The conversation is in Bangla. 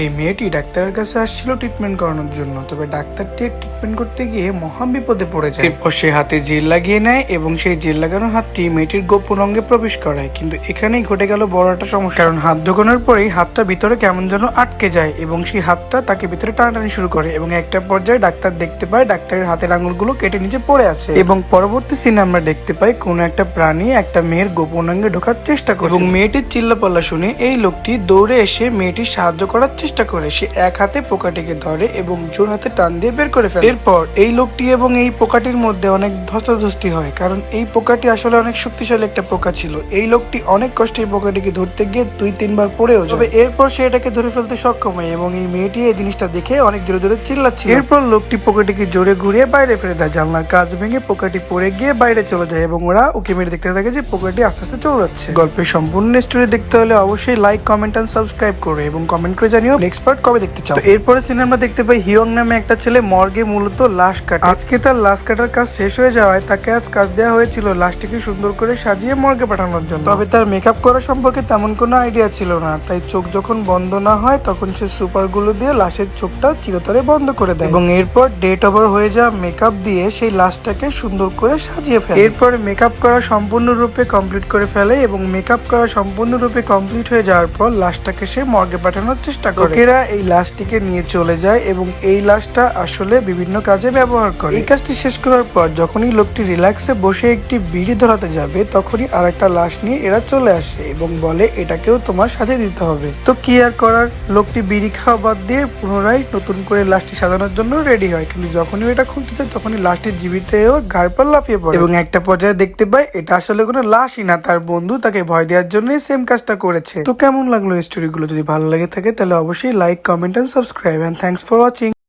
এই মেয়েটি ডাক্তারের কাছে আসছিল ট্রিটমেন্ট করানোর জন্য, তবে ডাক্তারটি ট্রিটমেন্ট করতে গিয়ে মহা বিপদে পড়ে যায়। এরপর সে হাতে জেল লাগিয়ে নেয় এবং সেই জেল লাগানো হাতটি মেয়েটির গোপন অঙ্গে প্রবেশ করায়। কিন্তু এখানেই ঘটে গেল বড় একটা সমস্যা, কারণ হাত ঢোকানোর পরেই হাতটা ভিতরে কেমন যেন আটকে যায় এবং সেই হাতটা তাকে ভিতরে টানাটানি শুরু করে এবং একটা পর্যায়ে ডাক্তার দেখতে পায় ডাক্তারের হাতের আঙুলগুলো কেটে নিচে পড়ে আছে। এবং পরবর্তী সিনে আমরা দেখতে পাই কোন একটা প্রাণী একটা মেয়ের গোপন অঙ্গে ঢোকার চেষ্টা করে এবং মেয়েটির চিল্লাপাল্লা শুনে এই লোকটি দৌড়ে এসে মেয়েটির সাহায্য করার চেষ্টা করে। সে এক হাতে পোকাটিকে ধরে এবং জোর হাতে টান দিয়ে বের করে ফেলে। এরপর এই লোকটি এবং এই পোকাটির মধ্যে অনেক ধস্তাধস্তি হয়, কারণ এই পোকাটি আসলে অনেক শক্তিশালী একটা পোকা ছিল। এই লোকটি অনেক কষ্টে এই পোকাটিকে ধরতে গিয়ে 2-3 বার পড়েও যায়, তবে এরপর সে এটাকে ধরে ফেলতে সক্ষম হয় এবং এই মেয়েটি এই জিনিসটা দেখে অনেক জোরে জোরে চিল্লাচ্ছিল। এরপর লোকটি পোকাটিকে জোরে ঘুরিয়ে বাইরে ফেলে দেয়। জানলার কাঁচ ভেঙে পোকাটি পড়ে গিয়ে বাইরে চলে যায় এবং ওরা ওকে মেরে দেখতে থাকে যে পোকাটি আস্তে আস্তে চলে যাচ্ছে। গল্পের সম্পূর্ণ স্টোরি দেখতে হলে অবশ্যই লাইক, কমেন্ট এন্ড সাবস্ক্রাইব করো এবং কমেন্ট করে জানিও নেক্সট পার্ট কবে দেখতে চাও। এরপরে সিনেমা দেখতে পাই হিয়ং নামে একটা ছেলে মর্গে মূলত লাশ কাটে। আজকে তার লাশ কাটার কাজ শেষ হয়ে যাওয়ায় তাকে আজ কাজ দেওয়া হয়েছিল লাশটিকে সুন্দর করে সাজিয়ে মর্গে পাঠানোর জন্য। তবে তার মেকআপ করা সম্পর্কে তেমন কোনো আইডিয়া ছিল না, তাই চোখ যখন বন্ধ না হয় তখন সে সুপার গুলো দিয়ে লাশের চোখটা চিরতরে বন্ধ করে দেয় এবং এরপর ডেট ওভার হয়ে যাওয়া মেকআপ দিয়ে সেই লাশটাকে সুন্দর করে সাজিয়ে ফেলে। এরপর মেকআপ করা সম্পূর্ণরূপে কমপ্লিট করে ফেলে এবং মেকআপ করা সম্পূর্ণরূপে কমপ্লিট হয়ে যাওয়ার পর লাশটাকে সে মর্গে পাঠানোর চেষ্টা করে। লোকেরা এই লাশটিকে নিয়ে চলে যায় এবং এই লাশটা আসলে বিভিন্ন কাজে ব্যবহার করে। এই কাজটি শেষ করার পর যখনই লোকটি রিল্যাক্সে বসে একটি বিড়ি ধরাতে যাবে তখনই আরেকটা লাশ নিয়ে এরা চলে আসে এবং বলে এটাকেও তোমার সাজিয়ে দিতে হবে। তো কি আর করার, লোকটি বিড়ি খাওয়া বাদ দিয়ে পুনরায় নতুন করে লাশটি সাজানোর জন্য রেডি হয়। কিন্তু যখনই এটা খুলতে চায় তখনই লাশটির জীবিতে ওর ঘাড় পর লাফিয়ে পড়ে এবং একটা পর্যায়ে দেখতে পায় এটা আসলে কোনো লাশই না, তার বন্ধু তাকে ভয় দেওয়ার জন্যই সেম কাজটা করেছে। তো কেমন লাগলো এই স্টোরিগুলো? যদি ভালো লেগে থাকে তাহলে অবশ্যই like, comment and subscribe, and thanks for watching.